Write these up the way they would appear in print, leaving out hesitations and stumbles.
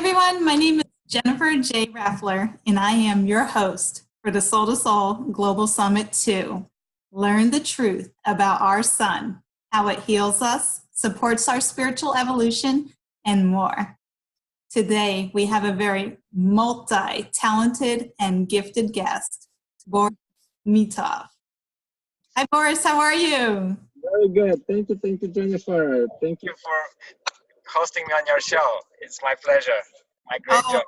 everyone, my name is Jennifer J. Raffler, and I am your host for the Sol2Soul Global Summit 2. Learn the truth about our sun, how it heals us, supports our spiritual evolution, and more. Today, we have a very multi-talented and gifted guest, Boris Mitov. Hi, Boris, how are you? Very good. Thank you, Jennifer. Thank you for hosting me on your show. It's my pleasure. My great job.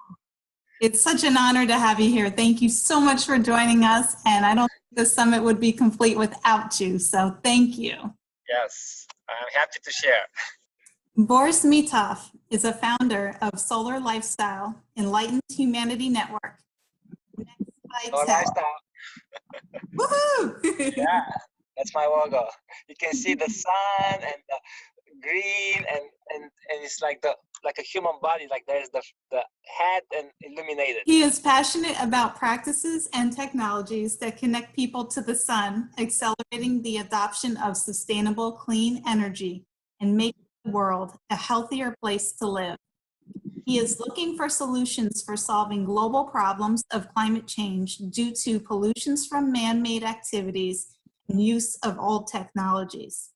It's such an honor to have you here. Thank you so much for joining us. And I don't think the summit would be complete without you. So thank you. Yes, I'm happy to share. Boris Mitov is a founder of Solar Lifestyle Enlightened Humanity Network. Solar Lifestyle. Woohoo! Yeah, that's my logo. You can see the sun and the green and it's like a human body, like there's the head and illuminated. He is passionate about practices and technologies that connect people to the sun, accelerating the adoption of sustainable clean energy and making the world a healthier place to live. He is looking for solutions for solving global problems of climate change due to pollutions from man-made activities and use of old technologies.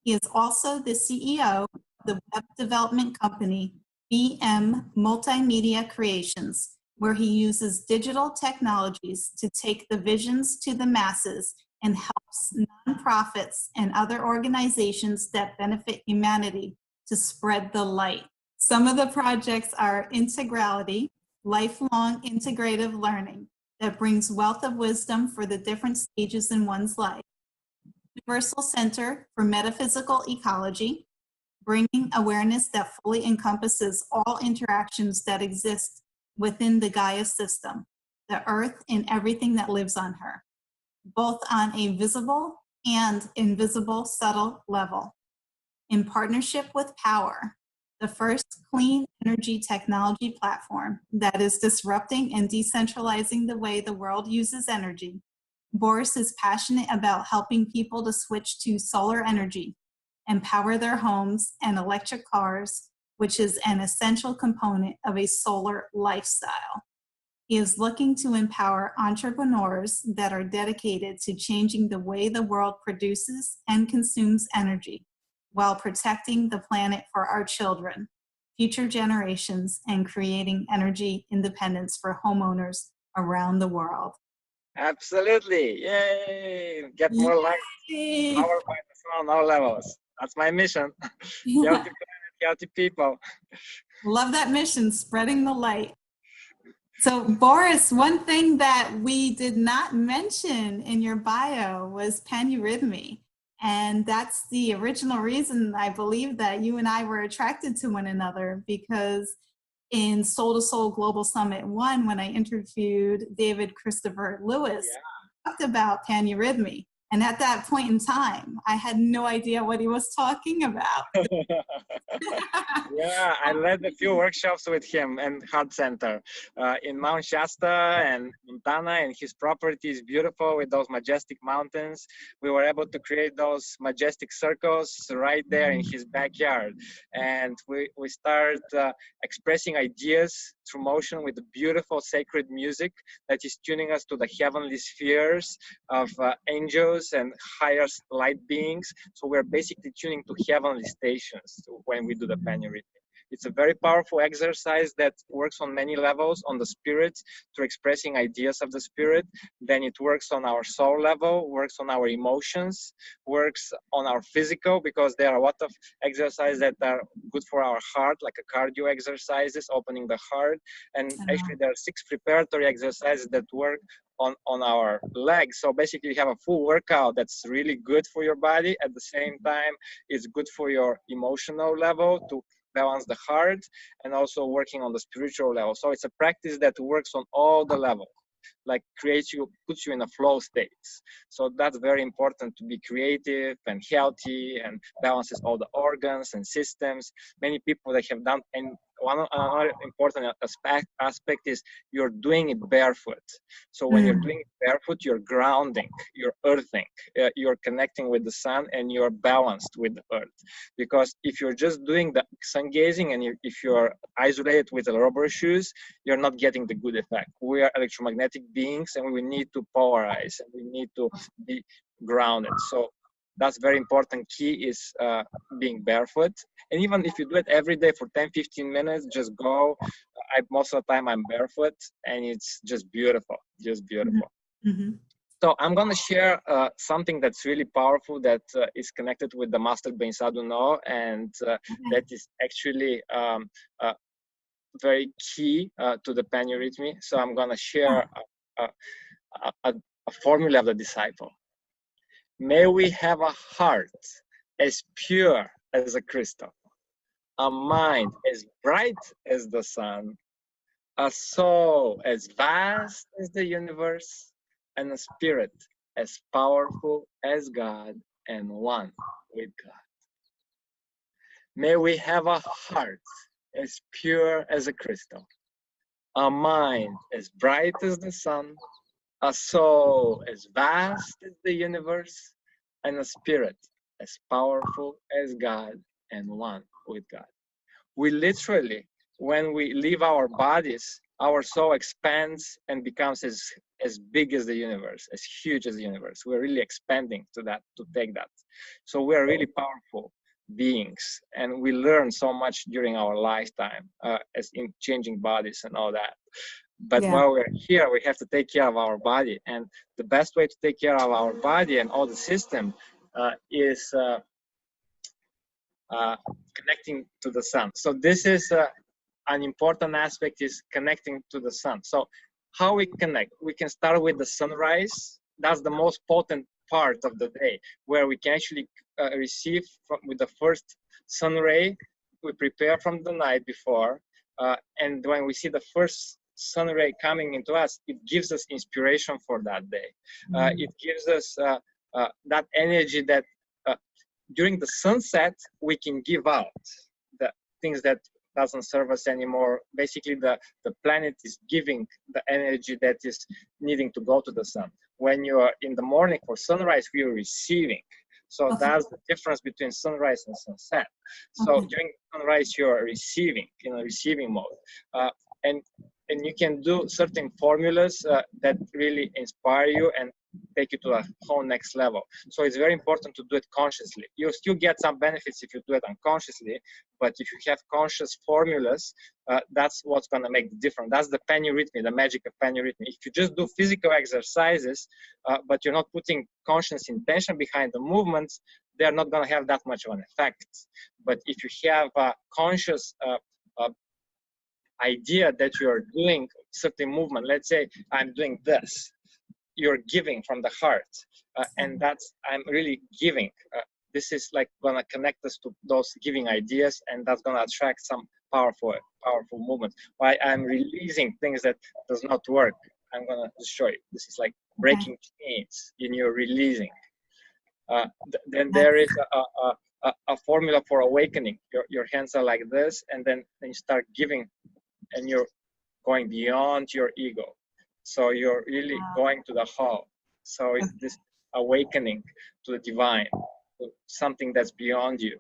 He is also the CEO of the web development company BM Multimedia Creations, where he uses digital technologies to take the visions to the masses and helps nonprofits and other organizations that benefit humanity to spread the light. Some of the projects are Integrality, lifelong integrative learning that brings wealth of wisdom for the different stages in one's life. Universal Center for Metaphysical Ecology, bringing awareness that fully encompasses all interactions that exist within the Gaia system, the Earth and everything that lives on her, both on a visible and invisible subtle level. In partnership with Power, the first clean energy technology platform that is disrupting and decentralizing the way the world uses energy, Boris is passionate about helping people to switch to solar energy and power their homes and electric cars, which is an essential component of a solar lifestyle. He is looking to empower entrepreneurs that are dedicated to changing the way the world produces and consumes energy while protecting the planet for our children, future generations, and creating energy independence for homeowners around the world. Absolutely. Yay! Get more light. Power by the sun on all levels. That's my mission. Healthy planet, healthy people. Love that mission, spreading the light. So Boris, one thing that we did not mention in your bio was paneurythmy. And that's the original reason I believe that you and I were attracted to one another, because in Sol2Soul Global Summit 1, when I interviewed David Christopher Lewis, I talked about paneurythmy. And at that point in time, I had no idea what he was talking about. Yeah, I led a few workshops with him and Heart Center in Mount Shasta and Montana, and his property is beautiful with those majestic mountains. We were able to create those majestic circles right there in his backyard. And we started expressing ideas through motion with beautiful sacred music that is tuning us to the heavenly spheres of angels and higher light beings. So we're basically tuning to heavenly stations when we do the paneurythmy. It's a very powerful exercise that works on many levels, on the spirit, through expressing ideas of the spirit. Then it works on our soul level, works on our emotions, works on our physical, because there are a lot of exercises that are good for our heart, like a cardio exercises, opening the heart. And actually there are 6 preparatory exercises that work on our legs. So basically you have a full workout that's really good for your body. At the same time, it's good for your emotional level to balance the heart, and also working on the spiritual level. So it's a practice that works on all the levels, like puts you in a flow states. So that's very important, to be creative and healthy and balances all the organs and systems. Many people that have done another important aspect is you're doing it barefoot. So when you're doing it barefoot, you're grounding, you're earthing, you're connecting with the sun, and you're balanced with the earth. Because if you're just doing the sun gazing and if you're isolated with the rubber shoes, you're not getting the good effect. We are electromagnetic beings, and we need to polarize, and we need to be grounded. So that's very important. Key is being barefoot. And even if you do it every day for 10-15 minutes, just go. Most of the time I'm barefoot, and it's just beautiful, just beautiful. So I'm going to share something that's really powerful that is connected with the Master Bein Sadhu No, and that is actually very key to the paneurythmy. So I'm going to share a formula of the disciple. May we have a heart as pure as a crystal, a mind as bright as the sun, a soul as vast as the universe, and a spirit as powerful as God, and one with God. May we have a heart as pure as a crystal, a mind as bright as the sun, a soul as vast as the universe, and a spirit as powerful as God, and one with God. We literally, when we leave our bodies, our soul expands and becomes as big as the universe, as huge as the universe. We're really expanding to take that. So we are really powerful beings, and we learn so much during our lifetime, as in changing bodies and all that. But while we're here, we have to take care of our body. And the best way to take care of our body and all the system is connecting to the sun. So this is an important aspect, is connecting to the sun. So how we connect? We can start with the sunrise. That's the most potent part of the day, where we can actually receive with the first sun ray. We prepare from the night before. And when we see the first sun ray coming into us, it gives us inspiration for that day. It gives us that energy that during the sunset, we can give out the things that doesn't serve us anymore. Basically, the planet is giving the energy that is needing to go to the sun. When you are in the morning for sunrise, we are receiving. So that's the difference between sunrise and sunset. So during sunrise, you are receiving, in a receiving mode. And you can do certain formulas that really inspire you and take you to a whole next level. So it's very important to do it consciously. You'll still get some benefits if you do it unconsciously, but if you have conscious formulas, that's what's going to make the difference. That's the paneurythmy, the magic of paneurythmy. If you just do physical exercises, but you're not putting conscious intention behind the movements, they're not going to have that much of an effect. But if you have a conscious idea that you're doing certain movement, let's say I'm doing this, you're giving from the heart, and that's, I'm really giving. This is like gonna connect us to those giving ideas, and that's gonna attract some powerful movements. While I'm releasing things that does not work, I'm gonna show you. This is like breaking chains in your releasing. Then there is a formula for awakening. Your hands are like this, and then you start giving, and you're going beyond your ego. So you're really going to the whole. So it's this awakening to the divine, to something that's beyond you.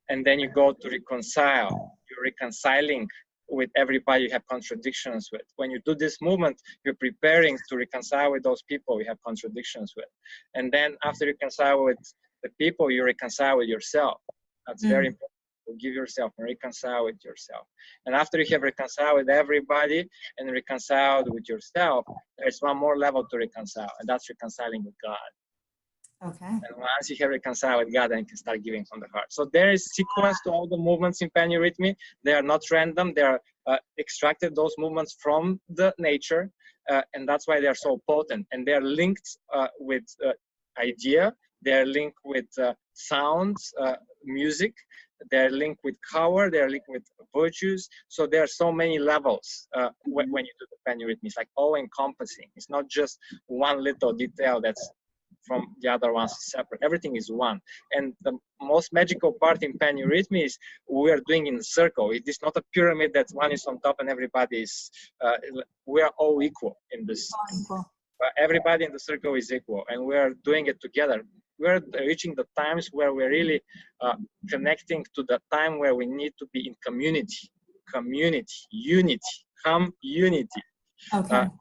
And then you go to reconcile. You're reconciling with everybody you have contradictions with. When you do this movement, you're preparing to reconcile with those people you have contradictions with. And then after you reconcile with the people, you reconcile with yourself. That's very important. Give yourself and reconcile with yourself. And after you have reconciled with everybody and reconciled with yourself, there's one more level to reconcile, and that's reconciling with God. Okay. And once you have reconciled with God, then you can start giving from the heart. So there is sequence to all the movements in paneurythmy. They are not random. They are extracted, those movements, from the nature, and that's why they are so potent. And they are linked with idea. They are linked with sounds, music. They're linked with power, they're linked with virtues. So there are so many levels when you do the paneurythmy. It's like all encompassing. It's not just one little detail that's from the other ones separate. Everything is one. And the most magical part in paneurythmy is we are doing in a circle. It is not a pyramid that one is on top and everybody is, we are all equal in this. Everybody in the circle is equal, and we are doing it together. We're reaching the times where we're really connecting to the time where we need to be in community, unity, unity. Okay. And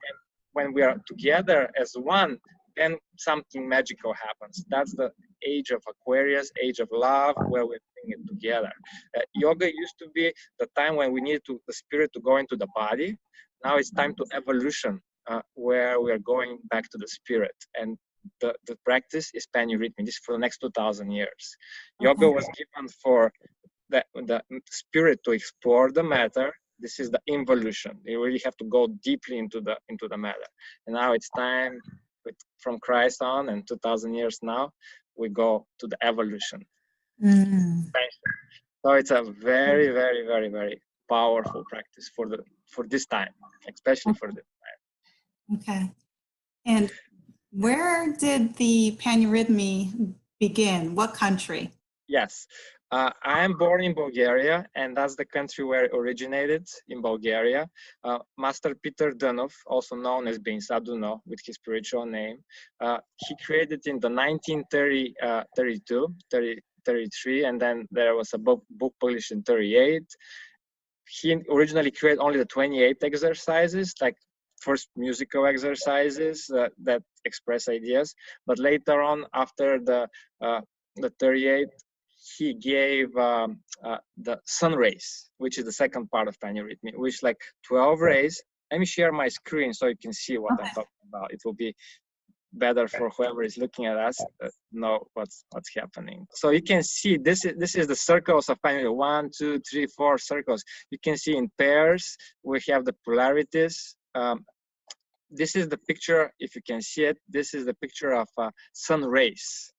when we are together as one, then something magical happens. That's the age of Aquarius, age of love, where we're doing it together. Yoga used to be the time when we needed the spirit to go into the body. Now it's time to evolution, where we are going back to the spirit. And the practice is paneurythmy. This is for the next 2,000 years. Yoga was given for the spirit to explore the matter. This is the involution. You really have to go deeply into the matter. And now it's time, from Christ on, and 2,000 years now, we go to the evolution. So it's a very, very, very, very powerful practice for this time, especially for this time. Okay. And where did the paneurythmy begin? What country? Yes. I am born in Bulgaria, and that's the country where it originated, in Bulgaria. Master Peter Dunov, also known as being Saduno with his spiritual name, he created in the 1933, and then there was a book published in 38. He originally created only the 28 exercises, like first musical exercises that express ideas, but later on, after the 38, he gave the sun rays, which is the second part of paneurythmy, which like 12 rays. Let me share my screen so you can see what I'm talking about. It will be better for whoever is looking at us know what's happening. So you can see this is the circles of paneurythmy. 1, 2, 3, 4 circles. You can see in pairs we have the polarities. This is the picture, if you can see it. This is the picture of sun rays.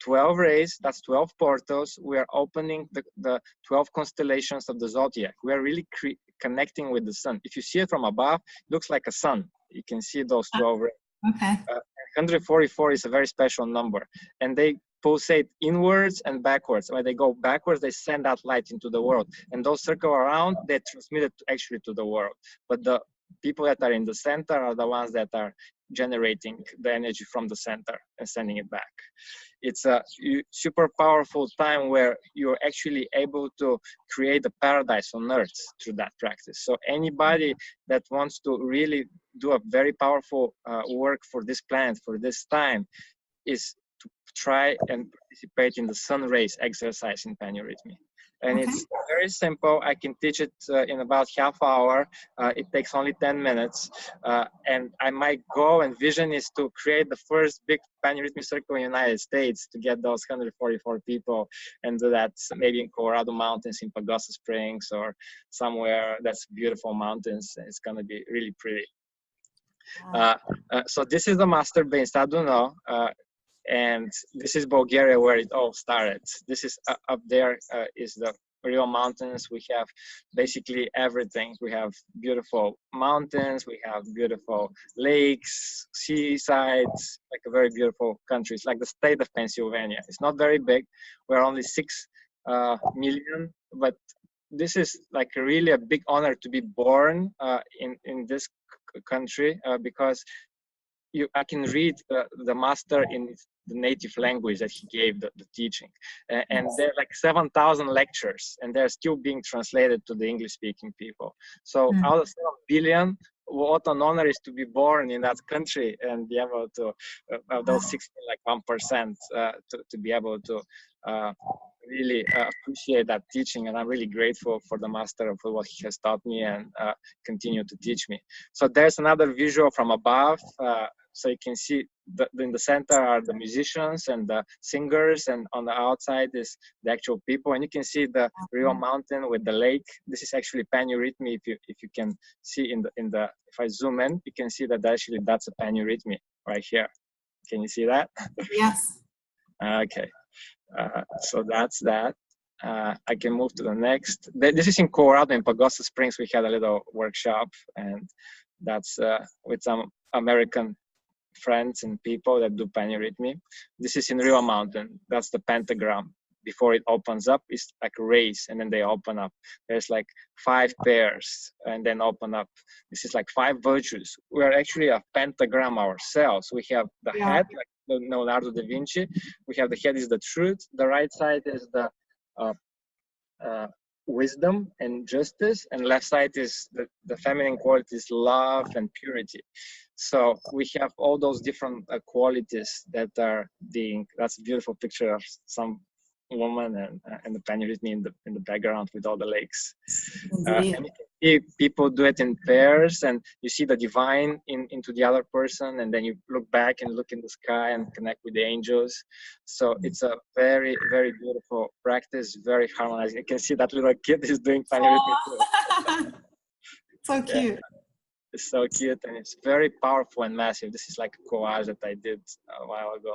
12 rays, that's 12 portals. We are opening the 12 constellations of the zodiac. We are really connecting with the sun. If you see it from above, it looks like a sun. You can see those 12 rays. Okay. 144 is a very special number. And they pulsate inwards and backwards. When they go backwards, they send out light into the world. And those circle around, they transmit it actually to the world. But the people that are in the center are the ones that are generating the energy from the center and sending it back. It's a super powerful time where you're actually able to create a paradise on earth through that practice. So anybody that wants to really do a very powerful work for this planet, for this time, is to try and participate in the sun rays exercise in paneurythmy. And it's very simple. I can teach it in about half hour. It takes only 10 minutes. And my goal and vision is to create the first big paneurythmy circle in the United States, to get those 144 people and do that maybe in Colorado mountains, in Pagosa Springs, or somewhere that's beautiful mountains. It's going to be really pretty. So this is the master base. I don't know. And this is Bulgaria, where it all started. This is up there is the real mountains. We have basically everything. We have beautiful mountains. We have beautiful lakes, seasides, like a very beautiful country. It's like the state of Pennsylvania. It's not very big. We're only 6 million, but this is like really a big honor to be born in this country, because I can read the master in the native language that he gave the teaching. And there are like 7,000 lectures, and they're still being translated to the English-speaking people. So out of 7 billion, what an honor is to be born in that country and be able to, of those 16, like 1%, to be able to really appreciate that teaching. And I'm really grateful for the master for what he has taught me and continue to teach me. So there's another visual from above. So you can see in the center are the musicians and the singers, and on the outside is the actual people. And you can see the real mountain with the lake. This is actually paneurythmy. If you can see if I zoom in, you can see that actually that's a paneurythmy right here. Can you see that? Yes. Okay. So that's that. I can move to the next. This is in Colorado, in Pagosa Springs. We had a little workshop, and that's with some American friends and people that do panurhythmy. This is in Rio Mountain. That's the pentagram. Before it opens up, it's like a race, and then they open up. There's like 5 pairs, and then open up. This is like 5 virtues. We are actually a pentagram ourselves. We have the head, like Leonardo da Vinci. We have the head is the truth. The right side is the wisdom and justice, and left side is the feminine qualities, love and purity. So we have all those different qualities that are being. That's a beautiful picture of some woman and the panurhythmy in the background with all the lakes. And you can see people do it in pairs, and you see the divine into the other person, and then you look back and look in the sky and connect with the angels. So it's a very, very beautiful practice, very harmonizing. You can see that little kid is doing panurhythmy too. So cute. Yeah. It's so cute, and it's very powerful and massive. This is like a collage that I did a while ago.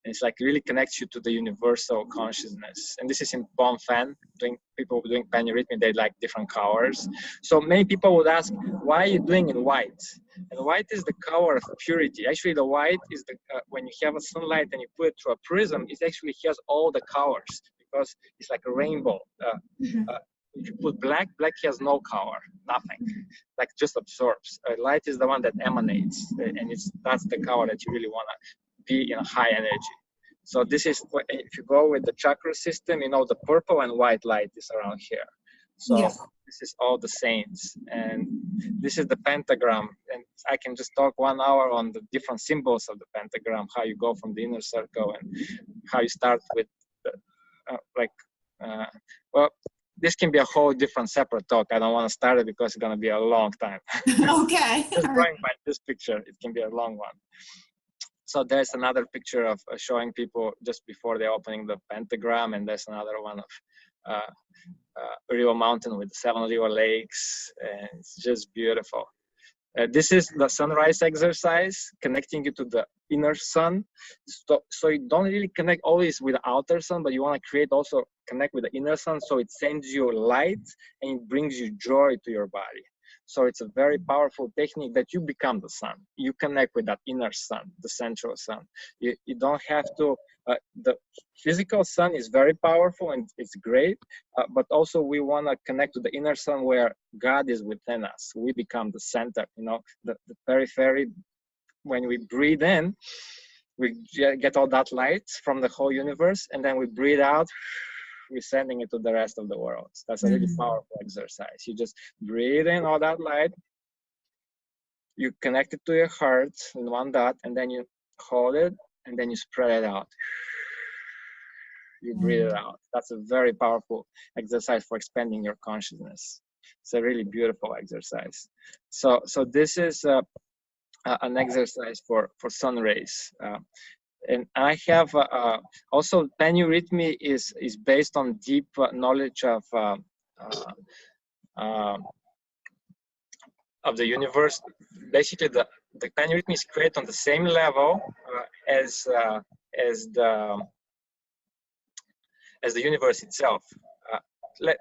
It's like really connects you to the universal consciousness. And this is in Phnom Penh. People doing panurhythmy, they like different colors. So many people would ask, why are you doing in white? And white is the color of purity. Actually, the white is the when you have a sunlight and you put it through a prism, it actually has all the colors because it's like a rainbow. If you put black, black has no color, nothing, like just absorbs. Light is the one that emanates, and that's the color that you really want to be in a high energy. So this is, if you go with the chakra system, you know, the purple and white light is around here. So this is all the saints, and this is the pentagram. And I can just talk 1 hour on the different symbols of the pentagram, how you go from the inner circle and how you start with the, well, this can be a whole different separate talk. I don't want to start it because it's going to be a long time. Okay. Just going by this picture, it can be a long one. So there's another picture of showing people just before they're opening the pentagram, and there's another one of Rio Mountain with 7 river lakes, and it's just beautiful. This is the sunrise exercise, connecting you to the inner sun. So you don't really connect always with the outer sun, but you want to create also connect with the inner sun. So it sends you light and it brings you joy to your body. So it's a very powerful technique that you become the sun. You connect with that inner sun, the central sun. You don't have to, the physical sun is very powerful and it's great, but also we want to connect to the inner sun where God is within us. We become the center, you know, the periphery. When we breathe in, we get all that light from the whole universe, and then we breathe out, we're sending it to the rest of the world. That's a really powerful exercise. You just breathe in all that light, you connect it to your heart in one dot, and then you hold it, and then you spread it out. You breathe it out. That's a very powerful exercise for expanding your consciousness. It's a really beautiful exercise. So this is an exercise for sun rays. And I have also panurhythmy is based on deep knowledge of the universe. Basically, the panurhythmy is created on the same level as the universe itself.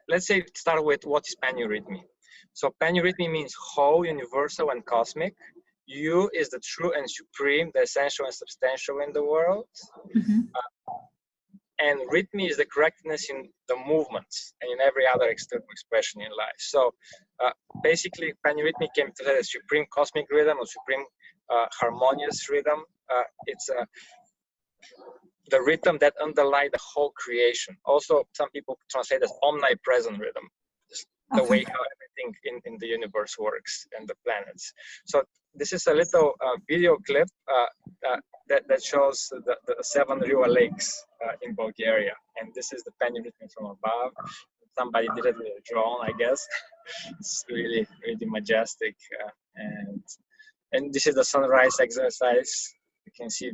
Let's say start with what is panurhythmy. So panurhythmy means whole, universal, and cosmic. You is the true and supreme, the essential and substantial in the world. And rhythm is the correctness in the movements and in every other external expression in life. So basically, panurhythmy can be translated as supreme cosmic rhythm or supreme harmonious rhythm. It's the rhythm that underlies the whole creation. Also, some people translate as omnipresent rhythm, the way how everything in the universe works and the planets. So this is a little video clip that shows the 7 river lakes in Bulgaria. And this is the panurhythmy from above. Somebody did it with a drone, I guess. It's really, really majestic. And this is the sunrise exercise. You can see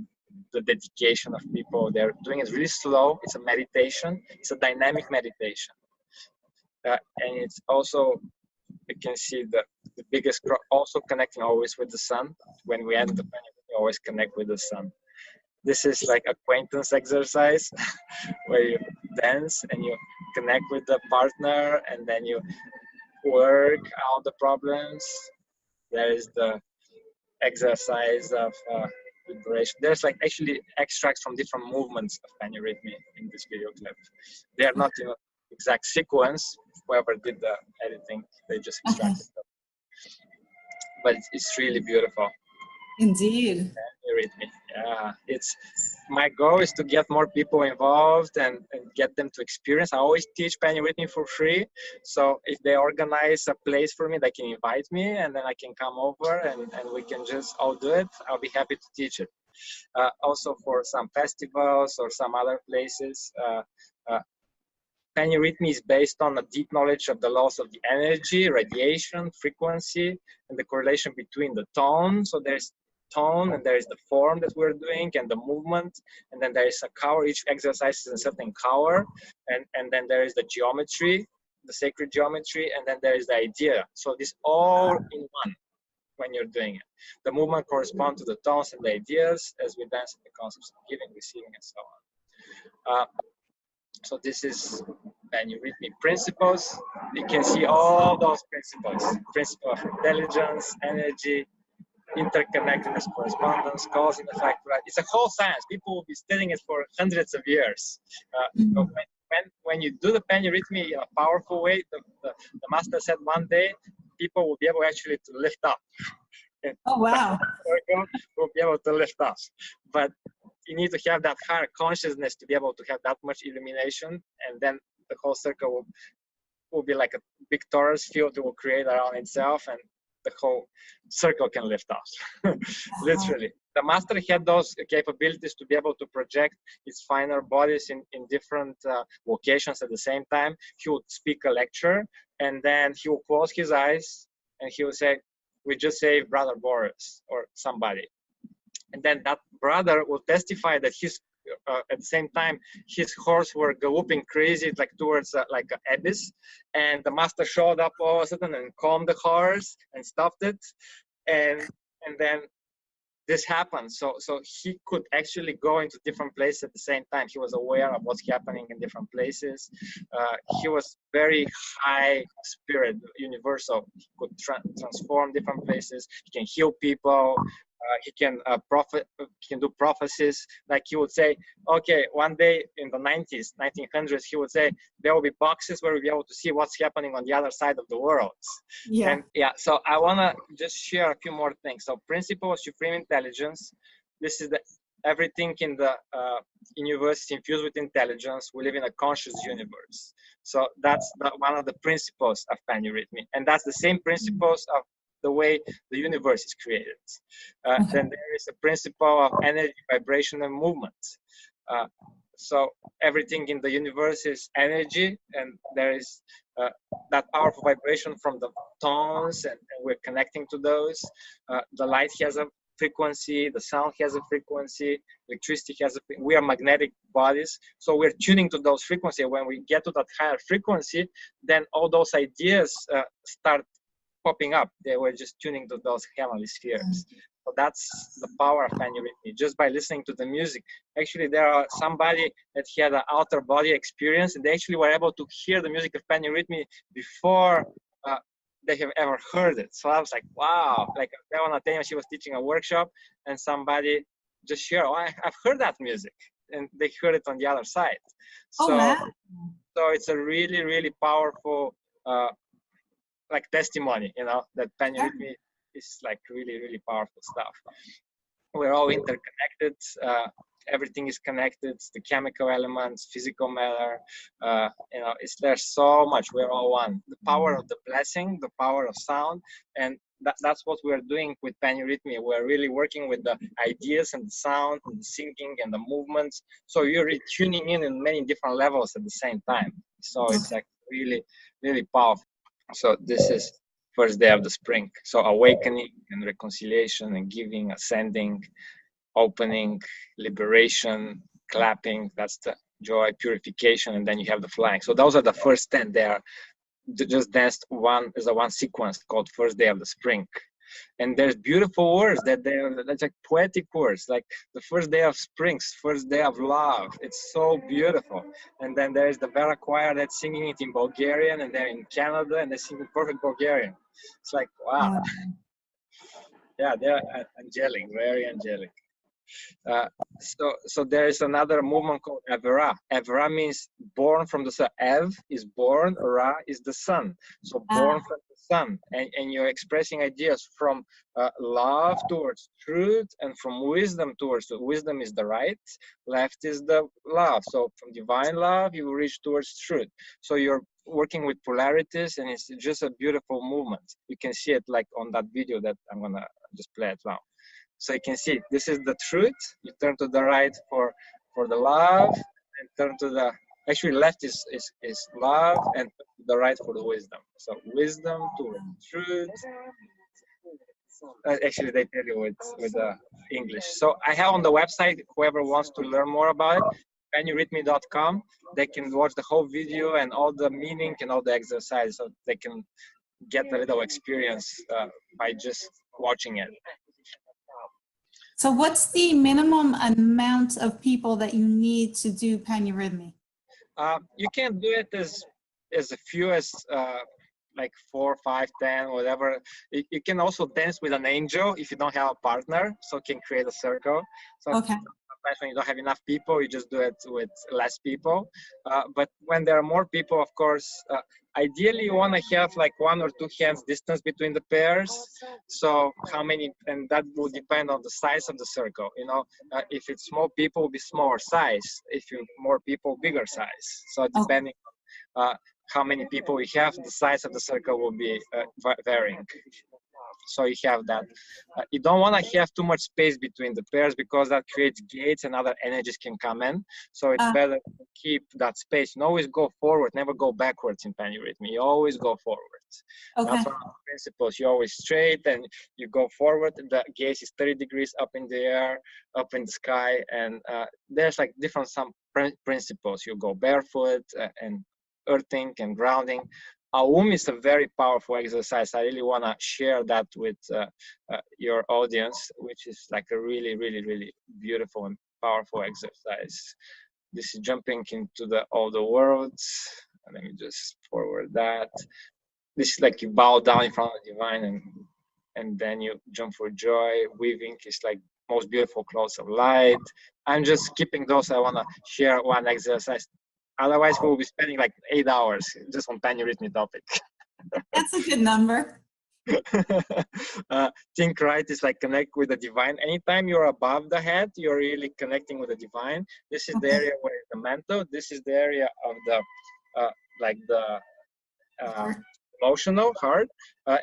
the dedication of people. They're doing it really slow. It's a meditation. It's a dynamic meditation. And it's also, you can see the biggest, also connecting always with the sun. When we end the panurhythmy, we always connect with the sun. This is like acquaintance exercise where you dance and you connect with the partner, and then you work out the problems. There is the exercise of liberation. There's like actually extracts from different movements of panurhythmy in this video clip. They are not in an exact sequence. Whoever did the editing, they just extracted them. But it's really beautiful. Indeed. Panurhythmy. Yeah, it's my goal is to get more people involved and get them to experience. I always teach panurhythmy for free. So if they organize a place for me, they can invite me and then I can come over and we can just all do it. I'll be happy to teach it. Also for some festivals or some other places. Panurhythmy is based on a deep knowledge of the laws of the energy, radiation, frequency, and the correlation between the tone. So there's tone and there is the form that we're doing and the movement, and then there is a color. Each exercise is a certain color, and then there is the geometry, the sacred geometry, and then there is the idea. So this all in one when you're doing it. The movement corresponds to the tones and the ideas as we dance in the concepts of giving, receiving, and so on. So this is panurhythmic principles. You can see all those principles. Principle of intelligence, energy, interconnectedness, correspondence, cause and effect. Right? It's a whole science. People will be studying it for hundreds of years. When you do the panurhythmy in a powerful way, the master said one day, people will be able actually to lift up. Oh, wow. Will be able to lift us. But you need to have that higher consciousness to be able to have that much illumination, and then the whole circle will be like a big torus field that will create around itself, and the whole circle can lift us. Literally. The master had those capabilities to be able to project his finer bodies in different locations at the same time. He would speak a lecture, and then he would close his eyes, and he would say, "We just saved Brother Boris," or somebody. And then that brother will testify that at the same time, his horse were galloping crazy, like towards like an abyss. And the master showed up all of a sudden and calmed the horse and stopped it. And then this happened. So he could actually go into different places at the same time. He was aware of what's happening in different places. He was very high spirit, universal. He could transform different places. He can heal people. He can do prophecies. Like he would say, okay, one day in the 1900s, he would say, there will be boxes where we'll be able to see what's happening on the other side of the world. Yeah. And yeah, so I want to just share a few more things. So principle of supreme intelligence. This is everything in the universe is infused with intelligence. We live in a conscious universe. So that's one of the principles of panurhythmy. And that's the same principles of the way the universe is created. Then there is a principle of energy, vibration, and movement. So everything in the universe is energy, and there is that powerful vibration from the tones, and we're connecting to those. The light has a frequency, the sound has a frequency, electricity has we are magnetic bodies, so we're tuning to those frequencies. When we get to that higher frequency, then all those ideas start popping up. They were just tuning to those heavenly spheres. So that's the power of panurhythmy, just by listening to the music. Actually, there are somebody that had an outer body experience, and they actually were able to hear the music of panurhythmy before they have ever heard it. So I was like, wow. Like that one time she was teaching a workshop, and somebody just shared, oh, I've heard that music, and they heard it on the other side. So, so it's a really, really powerful like testimony, you know, that panurhythmy is like really, really powerful stuff. We're all interconnected. Everything is connected. The chemical elements, physical matter. You know, there's so much. We're all one. The power of the blessing, the power of sound, and that's what we're doing with panurhythmy. We're really working with the ideas and the sound and the singing and the movements. So you're tuning in many different levels at the same time. So it's like really, really powerful. So this is first day of the spring. So awakening and reconciliation and giving, ascending, opening, liberation, clapping. That's the joy, purification, and then you have the flying. So those are the first 10. They are just danced one sequence called first day of the spring. And there's beautiful words that's like poetic words, like the first day of springs, first day of love. It's so beautiful. And then there's the Vera choir that's singing it in Bulgarian, and they're in Canada and they're singing perfect Bulgarian. It's like, wow. Yeah, they're angelic, very angelic. So there is another movement called Evera. Evera means born from the sun. Ev is born, Ra is the sun. So born from the sun, and you're expressing ideas from love towards truth, and from wisdom towards wisdom is the right, left is the love. So from divine love, you reach towards truth. So you're working with polarities, and it's just a beautiful movement. You can see it like on that video that I'm gonna just play it now. So you can see this is the truth. You turn to the right for the love, and turn to the actually left is love, and to the right for the wisdom. So wisdom to truth. Actually, they tell you with English. So I have on the website. Whoever wants to learn more about it, canyourhythmy.com. They can watch the whole video and all the meaning and all the exercise, so they can get a little experience by just watching it. So what's the minimum amount of people that you need to do panurhythmy? You can do it as few as like 4, 5, 10, whatever. You can also dance with an angel if you don't have a partner, so you can create a circle. So okay. Sometimes when you don't have enough people, you just do it with less people. But when there are more people, of course, ideally you want to have like 1 or 2 hands distance between the pairs. So how many, and that will depend on the size of the circle. You know, if it's small people, it will be smaller size. If you more people, bigger size. So depending on how many people we have, the size of the circle will be varying. So you have that. You don't want to have too much space between the pairs, because that creates gates and other energies can come in. So it's better to keep that space. And always go forward, never go backwards in panurhythmy. You always go forward. Okay. That's one of the principles. You always straight and you go forward. The gaze is 30 degrees up in the air, up in the sky. And there's like different some principles. You go barefoot and earthing and grounding. Aum is a very powerful exercise. I really want to share that with your audience, which is like a really, really, really beautiful and powerful exercise. This is jumping into all the worlds. Let me just forward that. This is like you bow down in front of the divine, and then you jump for joy. Weaving is like most beautiful clouds of light. I'm just skipping those. I want to share one exercise. Otherwise, we'll be spending like 8 hours just on panurhythmy topic. That's a good number. Think right is like connect with the divine. Anytime you're above the head, you're really connecting with the divine. This is the area where the mental. This is the area of the like the emotional heart,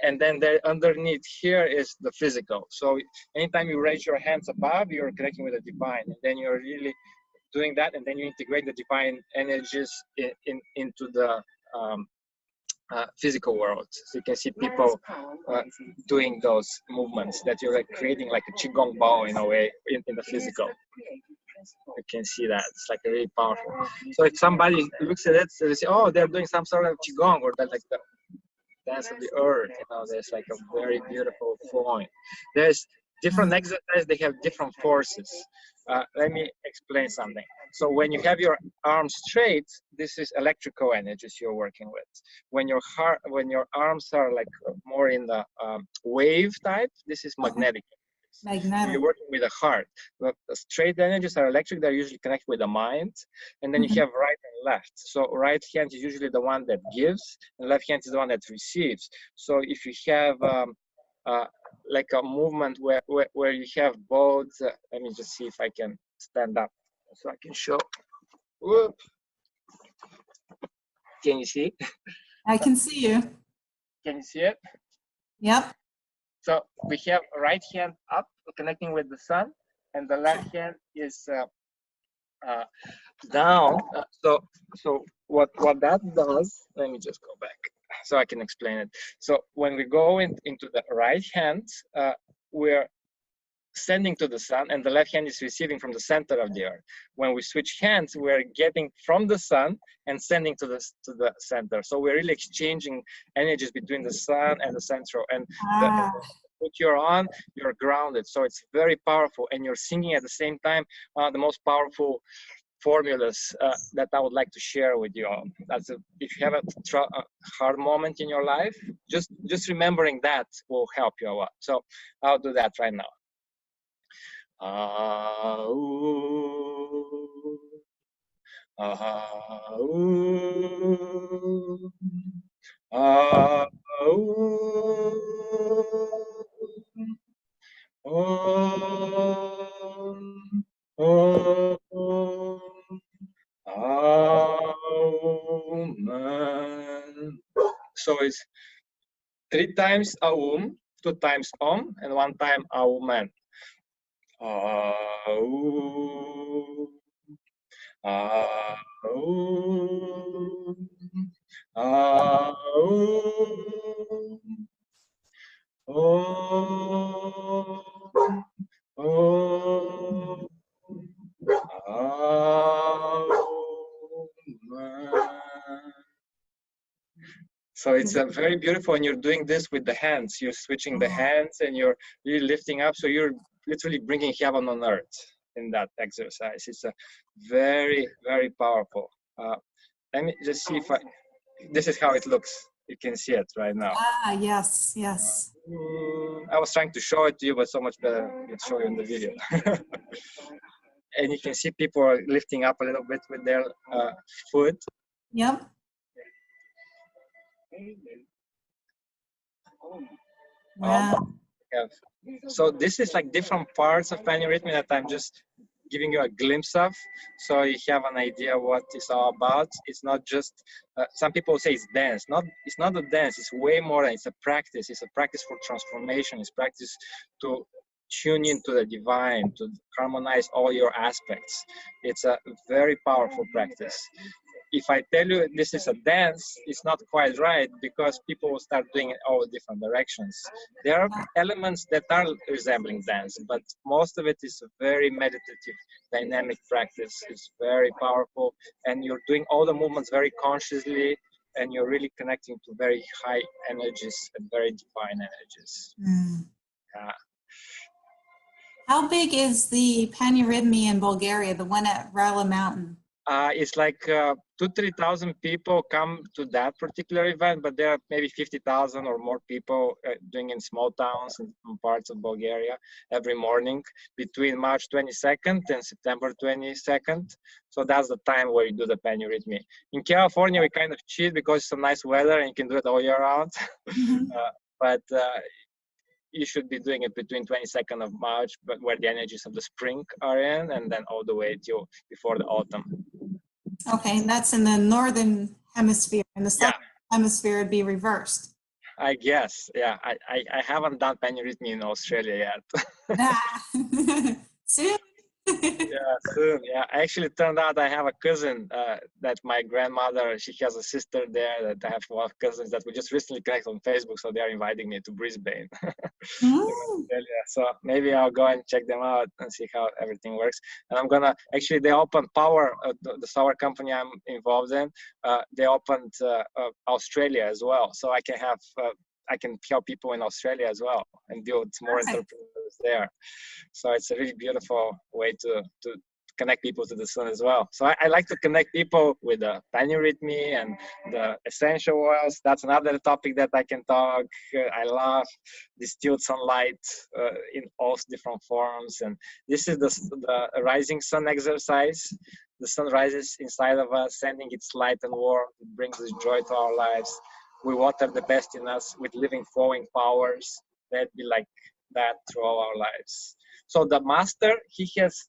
and then underneath here is the physical. So anytime you raise your hands above, you're connecting with the divine, and then you're really doing that, and then you integrate the divine energies into the physical world. So you can see people doing those movements that you're like creating like a qigong ball in a way in the physical. You can see that it's like a really powerful. So if somebody looks at it, they say, "Oh, they're doing some sort of qigong," or that like the dance of the earth. You know, there's like a very beautiful flowing. There's different exercises. They have different forces. Let me explain something. So when you have your arms straight, this is electrical energies you're working with. When your arms are like more in the wave type, this is magnetic. Magnetic. You're working with the heart. The straight energies are electric. They're usually connected with the mind. And then you have right and left. So right hand is usually the one that gives, and left hand is the one that receives. So if you have like a movement where you have both, let me just see if I can stand up so I can show. Whoop. Can you see? I can see you. Can you see it? Yep. So we have right hand up, connecting with the sun, and the left hand is down. So what that does, let me just go back so I can explain it. So when we go into the right hand, we're sending to the sun, and the left hand is receiving from the center of the earth. When we switch hands, we're getting from the sun and sending to the center. So we're really exchanging energies between the sun and the central. And what you're on, you're grounded. So it's very powerful, and you're singing at the same time the most powerful formulas that I would like to share with you all. If you have a hard moment in your life, just remembering that will help you a lot. So I'll do that right now. So it's 3 times Aum, 2 times Om, and 1 time Auman. Aum. Aum. Aum. Om. Om. So it's very beautiful, and you're doing this with the hands. You're switching the hands, and you're really lifting up. So you're literally bringing heaven on earth in that exercise. It's a very, very powerful. Let me just see if this is how it looks. You can see it right now. Ah, yes, yes. I was trying to show it to you, but so much better to show you in the video. And you can see people are lifting up a little bit with their foot. Yep. Wow. So this is like different parts of panurhythmy that I'm just giving you a glimpse of, so you have an idea what it's all about. It's not just some people say it's dance. It's not a dance. It's way more than it's a practice. It's a practice for transformation. It's practice to tune into the divine, to harmonize all your aspects. It's a very powerful practice. If I tell you this is a dance, it's not quite right, because people will start doing it all different directions. There are elements that are resembling dance, but most of it is a very meditative, dynamic practice. It's very powerful, and you're doing all the movements very consciously, and you're really connecting to very high energies and very divine energies. How big is the panurhythmy in Bulgaria, the one at Rala Mountain? It's like 2,000-3,000 people come to that particular event, but there are maybe 50,000 or more people doing in small towns in parts of Bulgaria every morning between March 22nd and September 22nd. So that's the time where you do the panurhythmy. In California, we kind of cheat because it's some nice weather and you can do it all year round. But you should be doing it between 22nd of March, but where the energies of the spring are in, and then all the way till before the autumn. Okay, and that's in the northern hemisphere. In the southern hemisphere, it'd be reversed. I guess, yeah. I haven't done panurhythmy in Australia yet. Soon. Yeah, soon. Yeah, actually, turned out I have a cousin that my grandmother, she has a sister there, that I have a lot of cousins that we just recently connected on Facebook, so they're inviting me to Brisbane. So maybe I'll go and check them out and see how everything works. And I'm gonna, actually, they opened Power, the solar company I'm involved in, they opened Australia as well, so I can have I can help people in Australia as well and deal with more entrepreneurs there. So it's a really beautiful way to connect people to the sun as well. So I like to connect people with the panurhythmy and the essential oils. That's another topic that I can talk. I love distilled sunlight in all different forms. And this is the rising sun exercise. The sun rises inside of us, sending its light and warmth. It brings this joy to our lives. We water the best in us with living, flowing powers. That be like that through all our lives. So the master, he has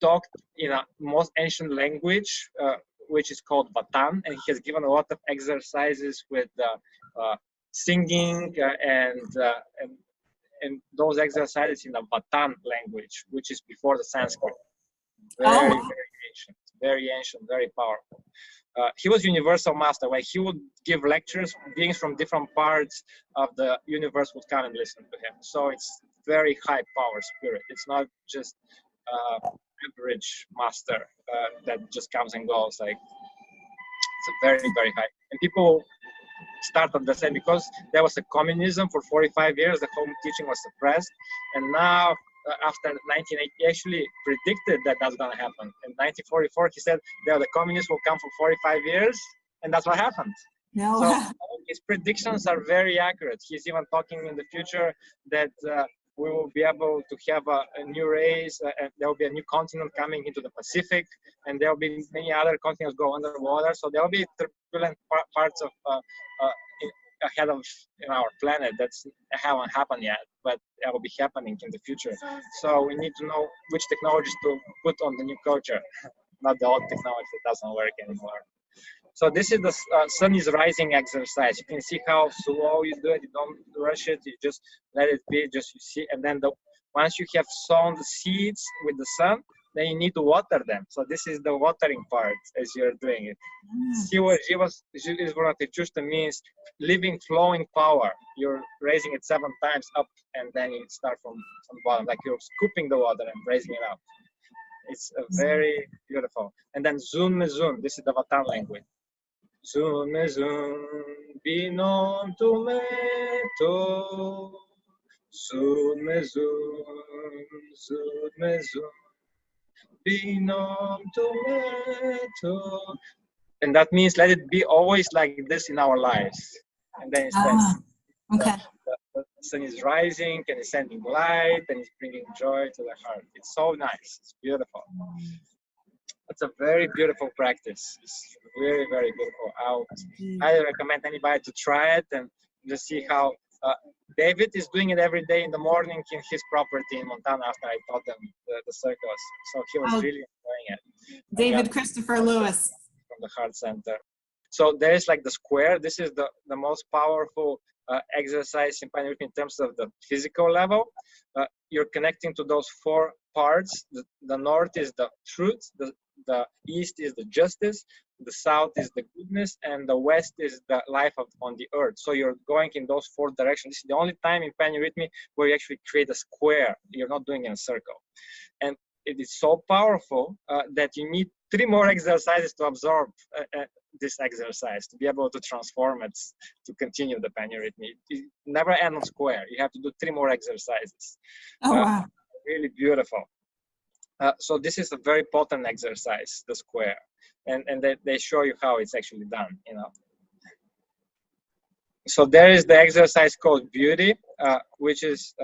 talked in a most ancient language, which is called Vatan, and he has given a lot of exercises with singing and those exercises in the Vatan language, which is before the Sanskrit. Very ancient, very powerful. He was universal master. Like, he would give lectures, beings from different parts of the universe would come and listen to him. So it's very high power spirit. It's not just average master that just comes and goes. Like, it's a very, very high. And people started the same because there was a communism for 45 years. The home teaching was suppressed, and now after 1980, he actually predicted that that's going to happen. In 1944, he said the communists will come for 45 years, and that's what happened. No. So his predictions are very accurate. He's even talking in the future that we will be able to have a new race, and there will be a new continent coming into the Pacific, and there will be many other continents go underwater. So there will be turbulent parts of ahead of our planet that's haven't happened yet, but that will be happening in the future. So we need to know which technologies to put on the new culture, not the old technology that doesn't work anymore. So this is the sun is rising exercise. You can see how slow you do it. You don't rush it. You just let it be. Just you see, and then once you have sown the seeds with the sun, then you need to water them. So this is the watering part as you're doing it. Животворчество means living, flowing power. You're raising it 7 times up, and then you start from bottom, like you're scooping the water and raising it up. It's very beautiful. And then zoom, this is the Vatan language. Zoom, binom tu meto. Zoom, binom tu meto. And that means let it be always like this in our lives. And then it says, okay. The sun is rising and it's sending light and it's bringing joy to the heart. It's so nice. It's beautiful. It's a very beautiful practice. It's very, very beautiful. I highly recommend anybody to try it and just see how David is doing it every day in the morning in his property in Montana after I taught them the circles. So he was really enjoying it. David Christopher Lewis. From the Heart Center. So there is like the square. This is the most powerful exercise in Pioneer in terms of the physical level. You're connecting to those 4 parts. The north is the truth, the east is the justice, the south is the goodness, and the west is the life on the earth. So you're going in those 4 directions. This is the only time in Pioneer where you actually create a square. You're not doing it in a circle. And it is so powerful that you need 3 more exercises to absorb this exercise, to be able to transform it, to continue the Pioneer rhythm. It never ends on square. You have to do 3 more exercises. Oh, wow. Really beautiful. So this is a very potent exercise, the square. And they show you how it's actually done, So there is the exercise called beauty, which is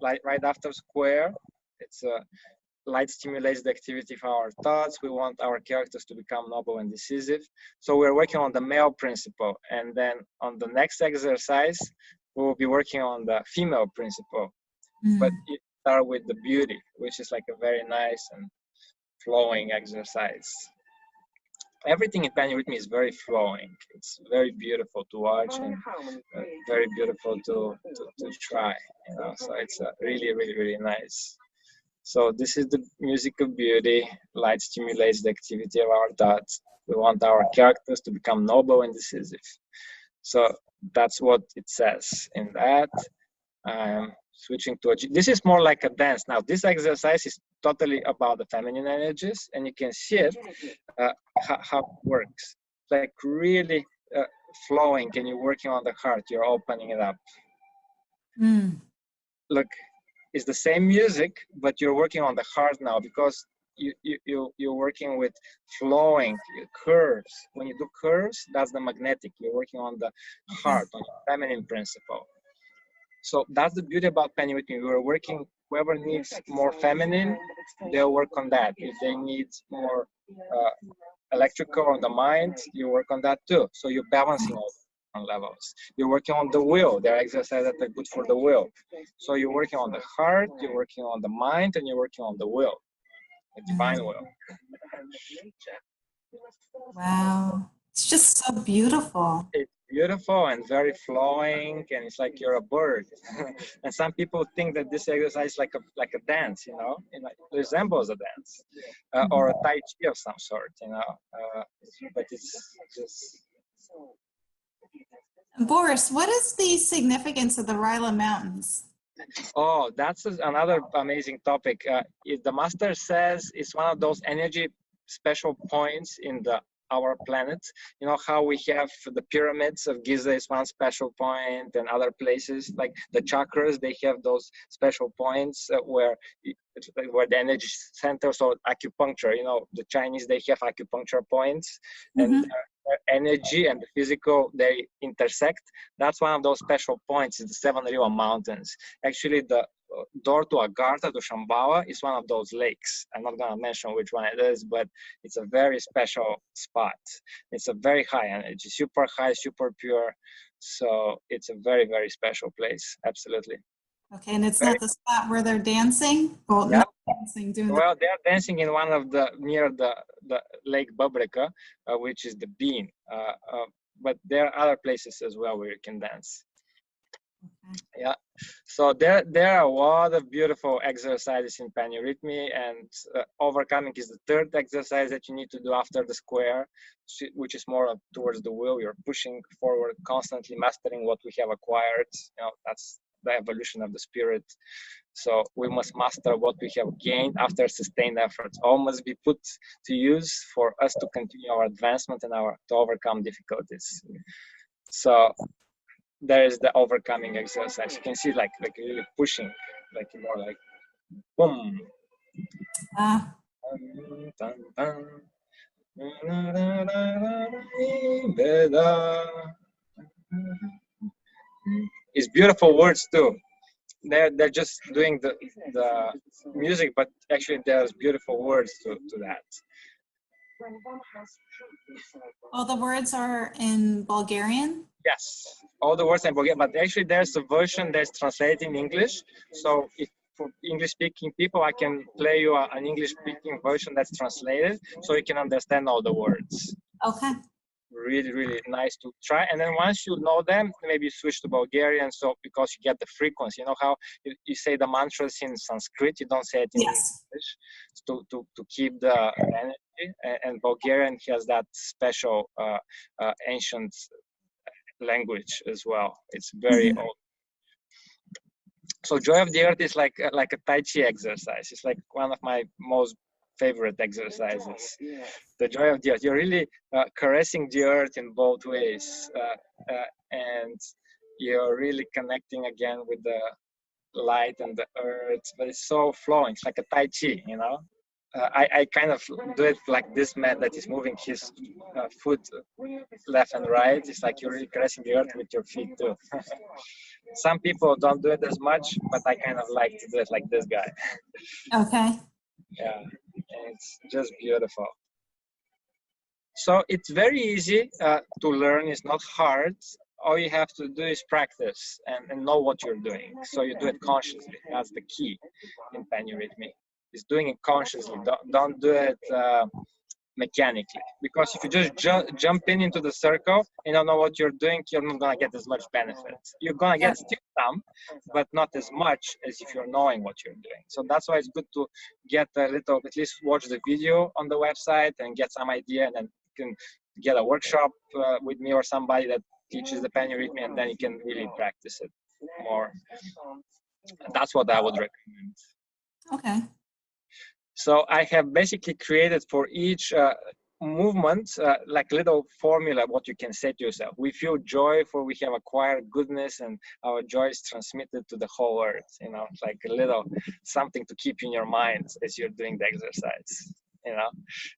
right after square. It's light stimulates the activity of our thoughts. We want our characters to become noble and decisive. So we're working on the male principle. And then on the next exercise, we will be working on the female principle. But it starts with the beauty, which is like a very nice and flowing exercise. Everything in Pioneer with me is very flowing. It's very beautiful to watch and very beautiful to try. So it's really, really, really nice. So this is the music of beauty. Light stimulates the activity of our thoughts. We want our characters to become noble and decisive. So that's what it says in that. I'm switching to this is more like a dance. Now this exercise is totally about the feminine energies, and you can see it, how it works. Like really flowing, and you're working on the heart. You're opening it up. Look. It's the same music, but you're working on the heart now because you're working with flowing curves. When you do curves, that's the magnetic. You're working on the heart, on the feminine principle. So that's the beauty about Pioneer with me. We're working, whoever needs more feminine, they'll work on that. If they need more electrical on the mind, you work on that too. So you're balancing all levels. You're working on the will. There are exercises that are good for the will. So you're working on the heart, you're working on the mind, and you're working on the will, the divine will. Wow. It's just so beautiful. It's beautiful and very flowing, and it's like you're a bird. And some people think that this exercise is like a dance, it resembles a dance or a Tai Chi of some sort, but it's just. Boris, what is the significance of the Ryla Mountains? Oh, that's another amazing topic. The master says it's one of those energy special points in the our planet. You know how we have the pyramids of Giza is one special point, and other places like the chakras, they have those special points where the energy centers, or acupuncture. You know, the Chinese, they have acupuncture points, and their energy and the physical, they intersect. That's one of those special points is the Seven River Mountains. Actually, the door to Agartha, to Shambhala, is one of those lakes. I'm not going to mention which one it is, but it's a very special spot. It's a very high energy, super high, super pure. So it's a very, very special place. Absolutely. Okay, and it's not the spot where they're dancing? Well, Yeah. not dancing, doing Well, they're dancing in one of the, near the Lake Babrika, which is the bean. But there are other places as well where you can dance. Yeah, so there are a lot of beautiful exercises in paneurythmy, and overcoming is the third exercise that you need to do after the square, which is more towards the will. You're pushing forward, constantly mastering what we have acquired. You know, that's the evolution of the spirit. So we must master what we have gained after sustained efforts. All must be put to use for us to continue our advancement and to overcome difficulties. So there is the overcoming exercise. You can see like really pushing, like more like boom. It's beautiful words too. They're just doing the music, but actually there's beautiful words to that. All the words are in Bulgarian? Yes, all the words in Bulgarian, but actually there's a version that's translated in English. So if for English-speaking people, I can play you an English-speaking version that's translated, so you can understand all the words. Okay. Really, really nice to try. And then once you know them, maybe switch to Bulgarian, so because you get the frequency. You know how you say the mantras in Sanskrit, you don't say it in English, to keep the energy. And Bulgarian has that special ancient language as well. It's very old. So Joy of the Earth is like a Tai Chi exercise. It's like one of my most favorite exercises. The Joy of the Earth. You're really caressing the earth in both ways, and you're really connecting again with the light and the earth. But it's so flowing. It's like a Tai Chi, you know. I kind of do it like this man that is moving his foot left and right. It's like you're really caressing the earth with your feet too. Some people don't do it as much, but I kind of like to do it like this guy. Okay. Yeah, and it's just beautiful. So it's very easy to learn. It's not hard. All you have to do is practice and know what you're doing. So you do it consciously. That's the key in paneurythmy. Is doing it consciously. Don't do it mechanically. Because if you just jump into the circle and don't know what you're doing, you're not gonna get as much benefit. You're gonna get still some, but not as much as if you're knowing what you're doing. So that's why it's good to get a little, at least watch the video on the website and get some idea, and then you can get a workshop with me or somebody that teaches the paneurythmy, and then you can really practice it more. And that's what I would recommend. Okay. So I have basically created for each movement like little formula what you can say to yourself. We feel joy for we have acquired goodness, and our joy is transmitted to the whole earth. You know, it's like a little something to keep in your mind as you're doing the exercise. You know,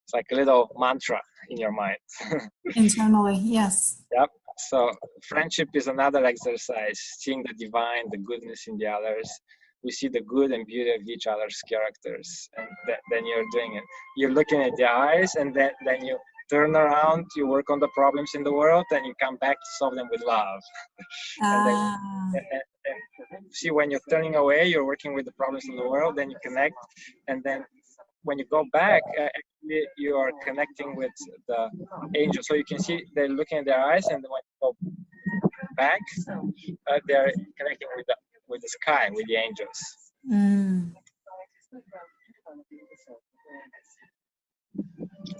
it's like a little mantra in your mind. Internally, yes. Yep. So friendship is another exercise, seeing the divine, the goodness in the others. We see the good and beauty of each other's characters, and then you're doing it. You're looking at the eyes, and then you turn around, you work on the problems in the world, and you come back to solve them with love. And see, when you're turning away, you're working with the problems in the world, then you connect, and then when you go back, actually you are connecting with the angels. So you can see they're looking at their eyes, and when you go back, they're connecting with the sky, with the angels.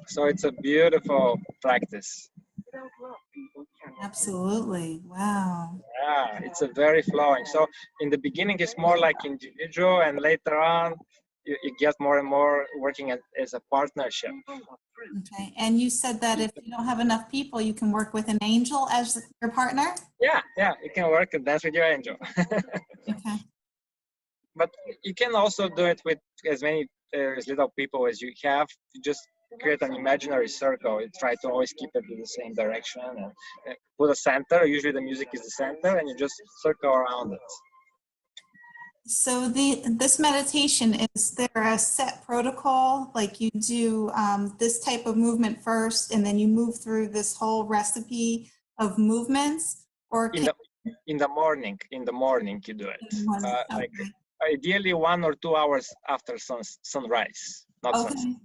So it's a beautiful practice. Absolutely. Wow. Yeah, it's a very flowing. So in the beginning, it's more like individual, and later on, you get more and more working as a partnership. Okay. And you said that if you don't have enough people, you can work with an angel as your partner? Yeah, you can work and dance with your angel. Okay. But you can also do it with as many as little people as you have. You just create an imaginary circle. You try to always keep it in the same direction and put a center. Usually the music is the center, and you just circle around it. So this meditation, is there a set protocol? Like you do this type of movement first, and then you move through this whole recipe of movements? Or In the morning you do it. Okay. Like ideally 1 or 2 hours after sunrise, not sunset.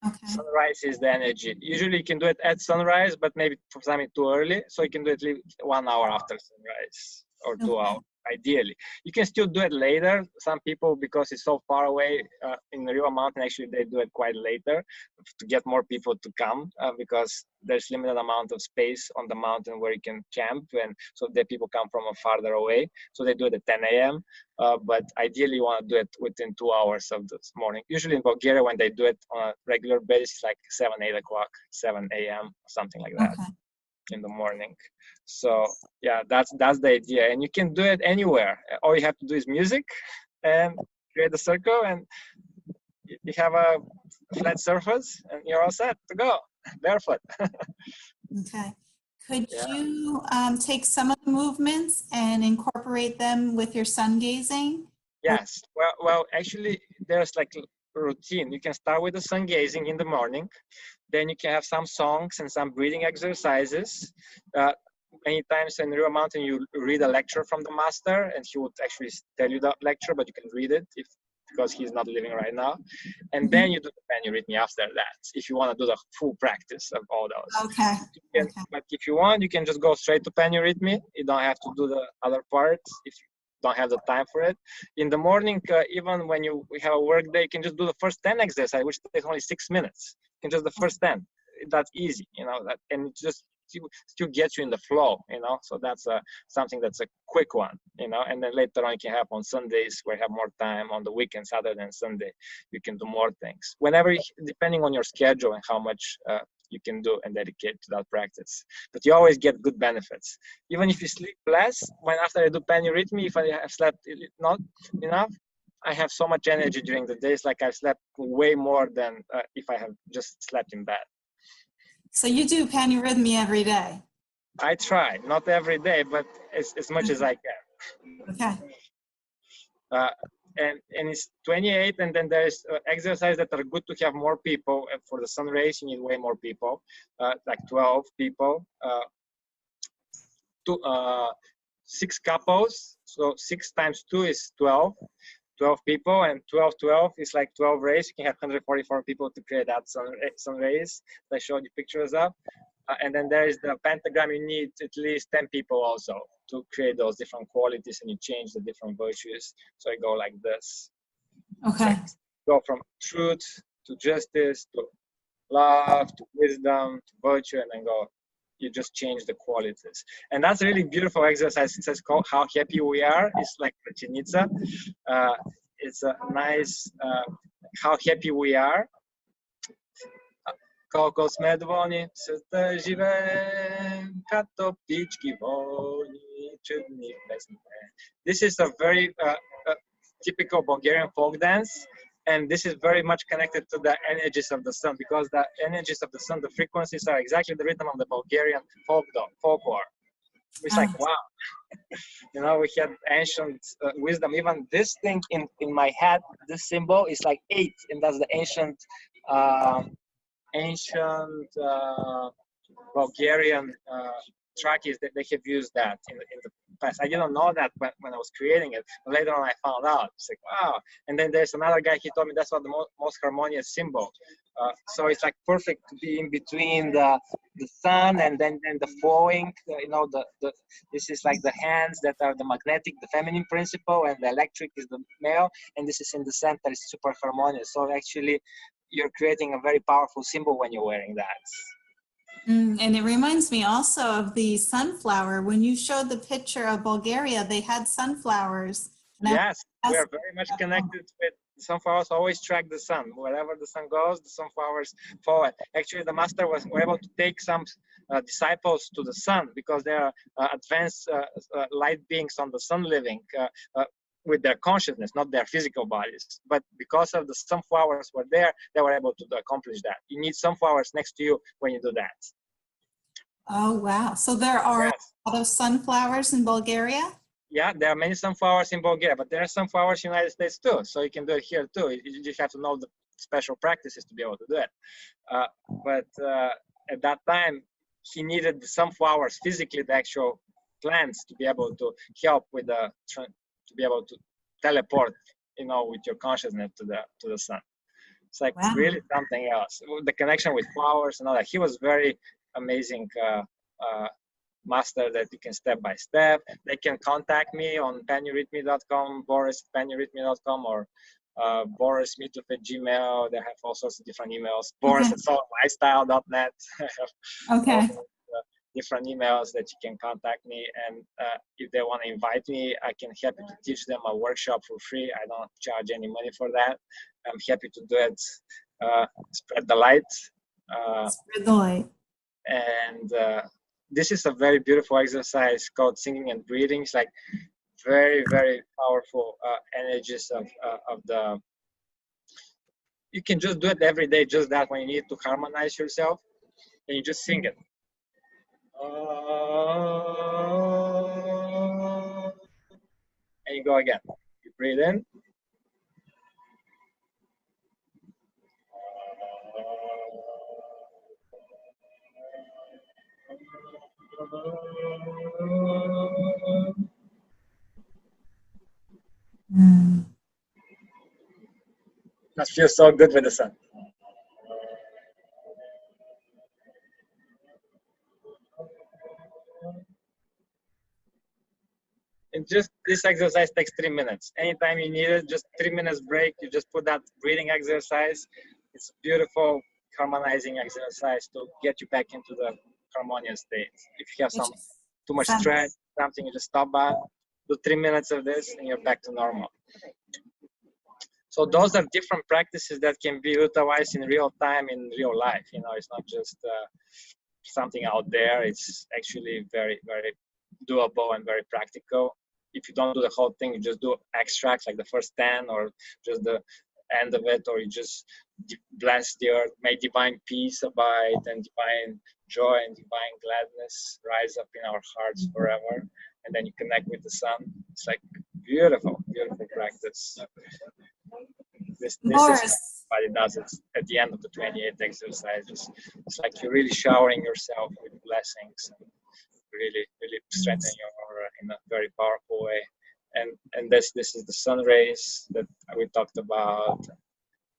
Okay. Sunrise is the energy. Usually you can do it at sunrise, but maybe for some it's too early. So you can do it 1 hour after sunrise or 2 hours. Ideally, you can still do it later. Some people, because it's so far away in the Riva Mountain, actually they do it quite later to get more people to come because there's limited amount of space on the mountain where you can camp, and so the people come from farther away. So they do it at 10 a.m. But ideally, you want to do it within 2 hours of this morning. Usually in Bulgaria, when they do it on a regular basis, like 7, 8 o'clock, 7 a.m., something like that. Okay. In the morning. So yeah, that's the idea, and you can do it anywhere. All you have to do is music and create a circle, and you have a flat surface and you're all set to go barefoot. Okay. Could you take some of the movements and incorporate them with your sun gazing? Yes. Well, actually, there's like a routine. You can start with the sun gazing in the morning. Then you can have some songs and some breathing exercises. Many times in Riva Mountain, you read a lecture from the master, and he would actually tell you the lecture, but you can read it because he's not living right now. And then you do the panurhythmy after that, if you want to do the full practice of all those. Okay. But if you want, you can just go straight to panurhythmy. You don't have to do the other parts if you don't have the time for it. In the morning, even when we have a work day, you can just do the first 10 exercise, which takes only 6 minutes. You can just the first 10. That's easy, and it just still gets you in the flow, so that's something that's a quick one, and then later on you can have on Sundays where you have more time. On the weekends other than Sunday, you can do more things whenever, depending on your schedule and how much you can do and dedicate to that practice. But you always get good benefits, even if you sleep less. When after I do panurhythmy, if I have slept not enough, I have so much energy during the days, like I've slept way more than if I have just slept in bed. So you do panurhythmy every day? I try, not every day, but as much as I can. Okay. And it's 28, and then there's exercises that are good to have more people. And for the sun rays, you need way more people, like 12 people, 6 couples. So 6 times 2 is 12 people, and 12 is like 12 rays. You can have 144 people to create that sun rays that I showed you pictures of. And then there is the pentagram. You need at least 10 people also to create those different qualities, and you change the different virtues. So I go like this. Okay. So go from truth to justice to love to wisdom to virtue, and then you just change the qualities. And that's a really beautiful exercise. It's called How Happy We Are. It's like Plaćenica. It's a nice How Happy We Are. Koliko sme dvoni, srce žive, kato ptički voni, čudni pesme. This is a very typical Bulgarian folk dance, and this is very much connected to the energies of the sun, because the energies of the sun, the frequencies are exactly the rhythm of the Bulgarian folklore. It's like, wow. We had ancient wisdom. Even this thing in my head, this symbol is like 8, and that's the ancient Bulgarian trackies that they have used that in the past. I didn't know that when I was creating it, but later on I found out. It's like, wow. And then there's another guy, he told me that's what the most harmonious symbol. So it's like perfect to be in between the sun and then the flowing. This is like the hands that are the magnetic, the feminine principle, and the electric is the male, and this is in the center. It's super harmonious. So actually, you're creating a very powerful symbol when you're wearing that. And it reminds me also of the sunflower. When you showed the picture of Bulgaria, they had sunflowers. Yes, we are very much connected The sunflowers always track the sun. Wherever the sun goes, the sunflowers follow. Actually, the master were able to take some disciples to the sun because they are advanced light beings on the sun living with their consciousness, not their physical bodies. But because of the sunflowers were there, they were able to accomplish that. You need sunflowers next to you when you do that. Oh, wow. So there are Yes. a lot of sunflowers in Bulgaria? Yeah, there are many sunflowers in Bulgaria, but there are sunflowers in the United States too. So you can do it here too. You just have to know the special practices to be able to do it. But at that time, he needed the sunflowers, physically the actual plants, to be able to help with the, to be able to teleport, you know, with your consciousness to the sun. It's like really something else. The connection with flowers and all that. He was very amazing master that you can step by step. They can contact me on penurhythmy.com, Boris at penurhythmy.com, or Boris Mitov at Gmail. They have all sorts of different emails. Boris at Sol2Soul.net. Okay. Different emails that you can contact me, and if they want to invite me, I can happy to teach them a workshop for free. I don't charge any money for that. I'm happy to do it. Spread the light. Spread the light. And this is a very beautiful exercise called singing and breathing. It's like very, very powerful energies of the. You can just do it every day, just that when you need to harmonize yourself, and you just sing it. And you go again. You breathe in. That feels so good with the sun. And just this exercise takes 3 minutes. Anytime you need it, just 3 minutes break. You just put that breathing exercise. It's a beautiful harmonizing exercise to get you back into the harmonious state. If you have some too much stress, something, you just stop by, do 3 minutes of this, and you're back to normal. So those are different practices that can be utilized in real time, in real life. You know, it's not just something out there. It's actually very, very doable and very practical. If you don't do the whole thing, you just do extracts like the first 10 or just the end of it, or you just bless the earth, may divine peace abide and divine joy and divine gladness rise up in our hearts forever. And then you connect with the sun. It's like beautiful, beautiful practice. This is everybody does it at the end of the 28 exercises. It's like you're really showering yourself with blessings and really, really strengthen your aura in a very powerful way. And this is the sun rays that we talked about.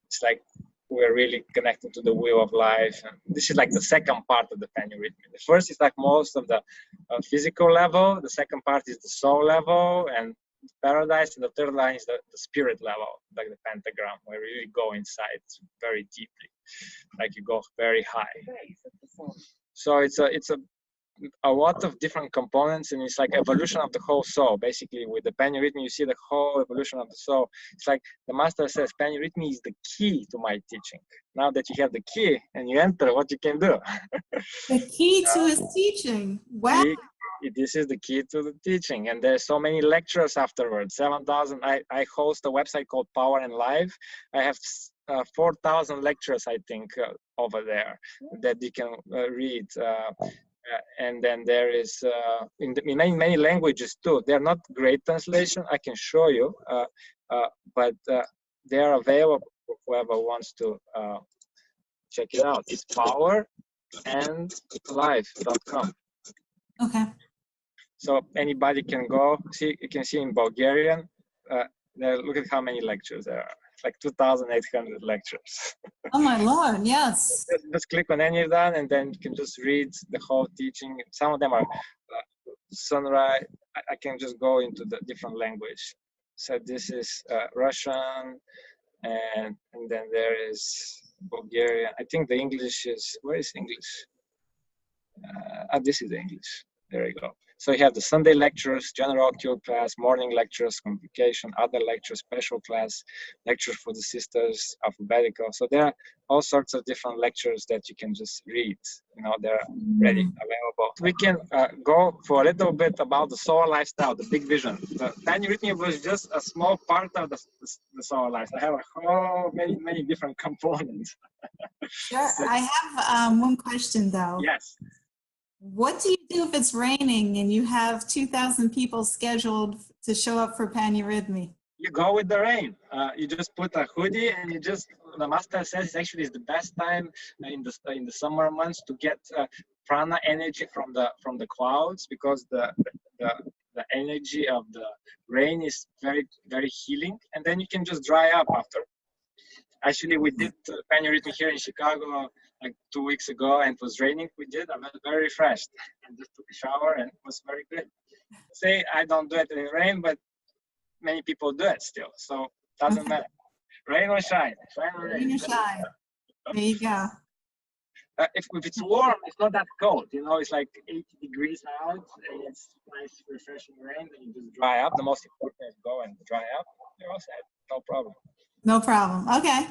It's like we're really connected to the wheel of life. And this is like the second part of the penurhythmy. The first is like most of the physical level. The second part is the soul level and paradise. And the third line is the spirit level, like the pentagram, where you really go inside very deeply, like you go very high. So it's a lot of different components, and it's like evolution of the whole soul. Basically, with the penurhythmy, you see the whole evolution of the soul. It's like the master says, penurhythmy is the key to my teaching. Now that you have the key and you enter, what you can do. The key to his teaching. Wow. This is the key to the teaching, and there's so many lectures afterwards. 7,000. I host a website called Power and Life. I have 4,000 lectures, I think, over there that you can read. And then there is in many languages too. They're not great translation, I can show you, but they are available for whoever wants to check it out. It's powerandlife.com. Okay. So anybody can go see. You can see in Bulgarian. Look at how many lectures there are. It's like 2,800 lectures. Oh my Lord, yes. Just click on any of that, and then you can just read the whole teaching. Some of them are sunrise. I can just go into the different language. So this is Russian, and then there is Bulgarian. I think the English is, where is English? This is English. There you go. So you have the Sunday lectures, general cure class, morning lectures, convocation, other lectures, special class, lectures for the sisters, alphabetical. So there are all sorts of different lectures that you can just read. You know, they're ready, available. We can go for a little bit about the soul lifestyle, the big vision. The paneurythmia was just a small part of the soul lifestyle. I have a whole many different components. Sure. So, I have one question though. yes. What do you do if it's raining and you have 2,000 people scheduled to show up for paneurythmy? You go with the rain. You just put a hoodie, and you just. The master says actually is the best time in the summer months to get prana energy from the clouds, because the energy of the rain is very healing, and then you can just dry up after. Actually, we did paneurythmy here in Chicago like 2 weeks ago, and it was raining. We did. I was very refreshed and just took a shower, and it was very good. Say I don't do it in rain, but many people do it still, so it doesn't matter. Rain or shine, shine or rain. Rain or shine. There you go. If it's warm, it's not that cold. You know, it's like 80 degrees out, and it's nice, refreshing rain. Then you just dry up. The most important is go and dry up. You're all set. No problem. No problem. Okay.